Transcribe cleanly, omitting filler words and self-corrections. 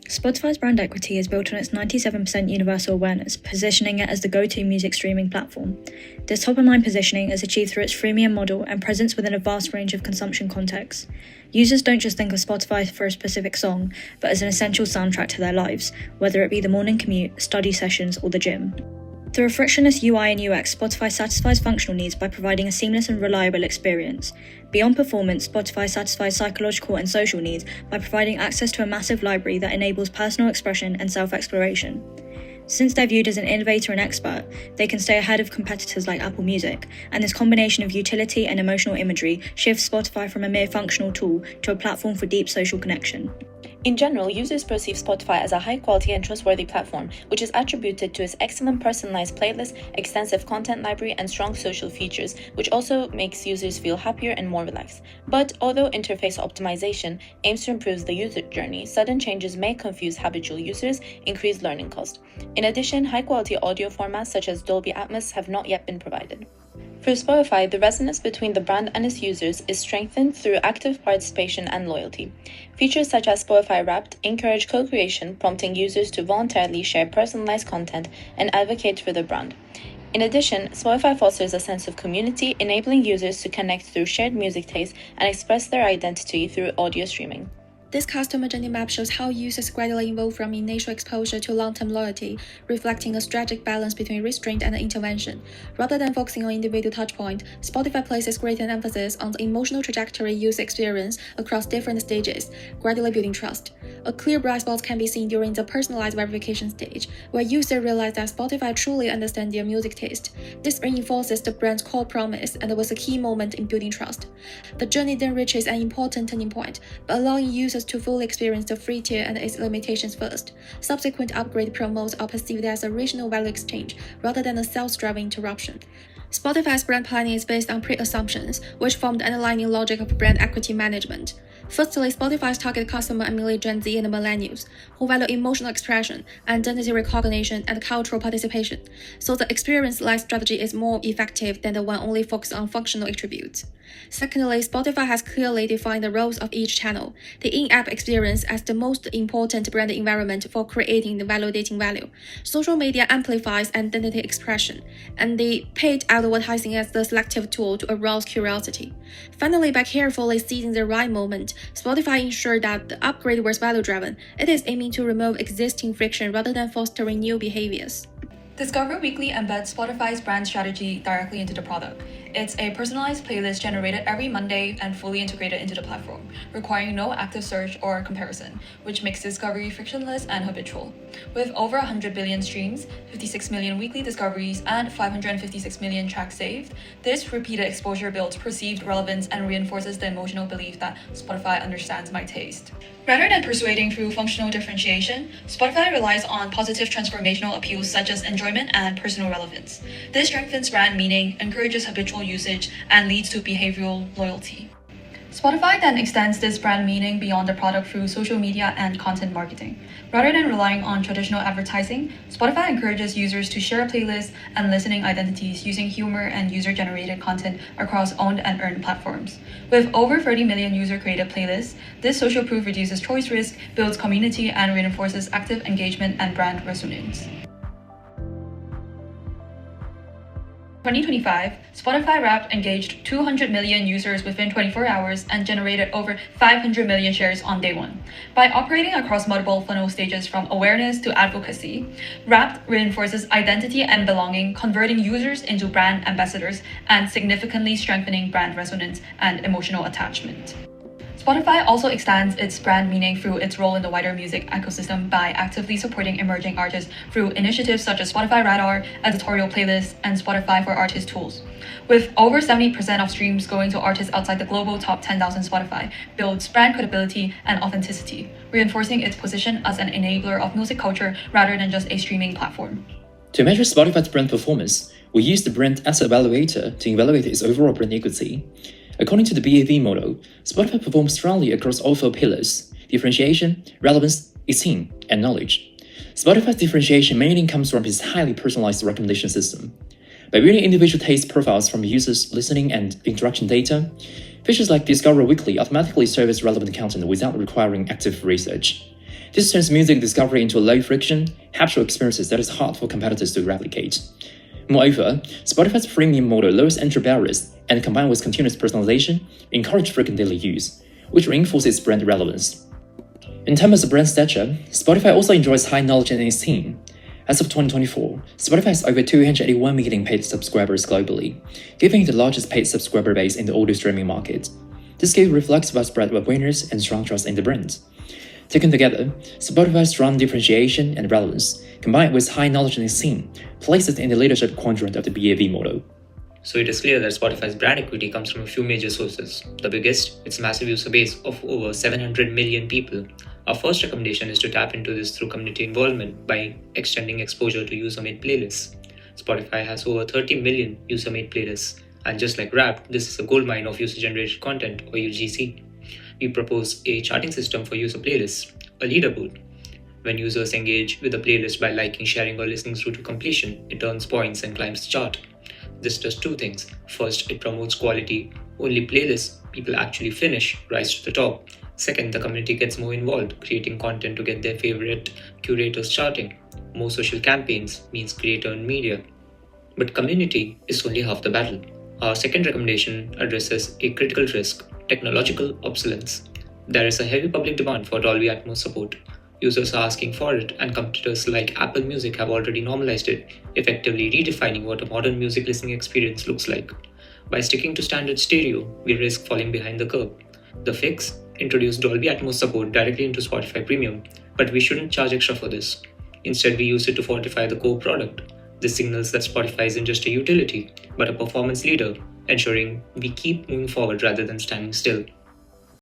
Spotify's brand equity is built on its 97% universal awareness, positioning it as the go-to music streaming platform. This top-of-mind positioning is achieved through its freemium model and presence within a vast range of consumption contexts. Users don't just think of Spotify for a specific song, but as an essential soundtrack to their lives, whether it be the morning commute, study sessions, or the gym. Through a frictionless UI and UX, Spotify satisfies functional needs by providing a seamless and reliable experience. Beyond performance, Spotify satisfies psychological and social needs by providing access to a massive library that enables personal expression and self-exploration. Since they're viewed as an innovator and expert, they can stay ahead of competitors like Apple Music, and this combination of utility and emotional imagery shifts Spotify from a mere functional tool to a platform for deep social connection. In general, users perceive Spotify as a high-quality and trustworthy platform, which is attributed to its excellent personalized playlist, extensive content library, and strong social features, which also makes users feel happier and more relaxed. But although interface optimization aims to improve the user journey, sudden changes may confuse habitual users, increase learning cost. In addition, high-quality audio formats such as Dolby Atmos have not yet been provided. For Spotify, the resonance between the brand and its users is strengthened through active participation and loyalty. Features such as Spotify Wrapped encourage co-creation, prompting users to voluntarily share personalized content and advocate for the brand. In addition, Spotify fosters a sense of community, enabling users to connect through shared music tastes and express their identity through audio streaming. This customer journey map shows how users gradually evolve from initial exposure to long-term loyalty, reflecting a strategic balance between restraint and intervention. Rather than focusing on individual touchpoint, Spotify places greater emphasis on the emotional trajectory user experience across different stages, gradually building trust. A clear bright spot can be seen during the personalized verification stage, where users realize that Spotify truly understands their music taste. This reinforces the brand's core promise and was a key moment in building trust. The journey then reaches an important turning point, by allowing users to fully experience the free tier and its limitations first. Subsequent upgrade promos are perceived as a regional value exchange rather than a sales-driven interruption. Spotify's brand planning is based on pre-assumptions, which form the underlying logic of brand equity management. Firstly, Spotify's target customer are mainly Gen Z and millennials, who value emotional expression, identity recognition, and cultural participation, so the experience-led strategy is more effective than the one only focused on functional attributes. Secondly, Spotify has clearly defined the roles of each channel, the in-app experience as the most important brand environment for creating and validating value. Social media amplifies identity expression, and the paid advertising as the selective tool to arouse curiosity. Finally, by carefully seizing the right moment, Spotify ensured that the upgrade was value-driven. It is aiming to remove existing friction rather than fostering new behaviors. Discover Weekly embeds Spotify's brand strategy directly into the product. It's a personalized playlist generated every Monday and fully integrated into the platform, requiring no active search or comparison, which makes discovery frictionless and habitual. With over 100 billion streams, 56 million weekly discoveries, and 556 million tracks saved, this repeated exposure builds perceived relevance and reinforces the emotional belief that Spotify understands my taste. Rather than persuading through functional differentiation, Spotify relies on positive transformational appeals such as enjoyment and personal relevance. This strengthens brand meaning, encourages habitual usage, and leads to behavioral loyalty. Spotify then extends this brand meaning beyond the product through social media and content marketing. Rather than relying on traditional advertising, Spotify encourages users to share playlists and listening identities using humor and user-generated content across owned and earned platforms. With over 30 million user-created playlists, this social proof reduces choice risk, builds community, and reinforces active engagement and brand resonance. 2025, Spotify Wrapped engaged 200 million users within 24 hours and generated over 500 million shares on day one. By operating across multiple funnel stages from awareness to advocacy, Wrapped reinforces identity and belonging, converting users into brand ambassadors and significantly strengthening brand resonance and emotional attachment. Spotify also extends its brand meaning through its role in the wider music ecosystem by actively supporting emerging artists through initiatives such as Spotify Radar, editorial playlists, and Spotify for Artists tools. With over 70% of streams going to artists outside the global top 10,000, Spotify builds brand credibility and authenticity, reinforcing its position as an enabler of music culture rather than just a streaming platform. To measure Spotify's brand performance, we use the brand asset evaluator to evaluate its overall brand equity. According to the BAV model, Spotify performs strongly across all 4 pillars: differentiation, relevance, esteem, and knowledge. Spotify's differentiation mainly comes from its highly personalized recommendation system. By building individual taste profiles from users' listening and interaction data, features like Discover Weekly automatically surface relevant content without requiring active research. This turns music discovery into a low-friction, habitual experiences that is hard for competitors to replicate. Moreover, Spotify's freemium model lowers entry barriers and, combined with continuous personalization, encourages frequent daily use, which reinforces brand relevance. In terms of brand stature, Spotify also enjoys high knowledge and esteem. As of 2024, Spotify has over 281 million paid subscribers globally, giving it the largest paid subscriber base in the audio streaming market. This scale reflects widespread awareness and strong trust in the brand. Taken together, Spotify's strong differentiation and relevance, combined with high knowledge and esteem, places it in the leadership quadrant of the BAV model. So it is clear that Spotify's brand equity comes from a few major sources. The biggest, its massive user base of over 700 million people. Our first recommendation is to tap into this through community involvement by extending exposure to user-made playlists. Spotify has over 30 million user-made playlists, and just like rap, this is a goldmine of user-generated content, or UGC. We propose a charting system for user playlists, a leaderboard. When users engage with a playlist by liking, sharing, or listening through to completion, it earns points and climbs the chart. This does two things. First, it promotes quality. Only playlists people actually finish rise to the top. Second, the community gets more involved, creating content to get their favorite curators charting. More social campaigns means greater earned media. But community is only half the battle. Our second recommendation addresses a critical risk: technological obsolescence. There is a heavy public demand for Dolby Atmos support. Users are asking for it, and competitors like Apple Music have already normalized it, effectively redefining what a modern music listening experience looks like. By sticking to standard stereo, we risk falling behind the curve. The fix? Introduce Dolby Atmos support directly into Spotify Premium, but we shouldn't charge extra for this. Instead, we use it to fortify the core product. This signals that Spotify isn't just a utility, but a performance leader, ensuring we keep moving forward rather than standing still.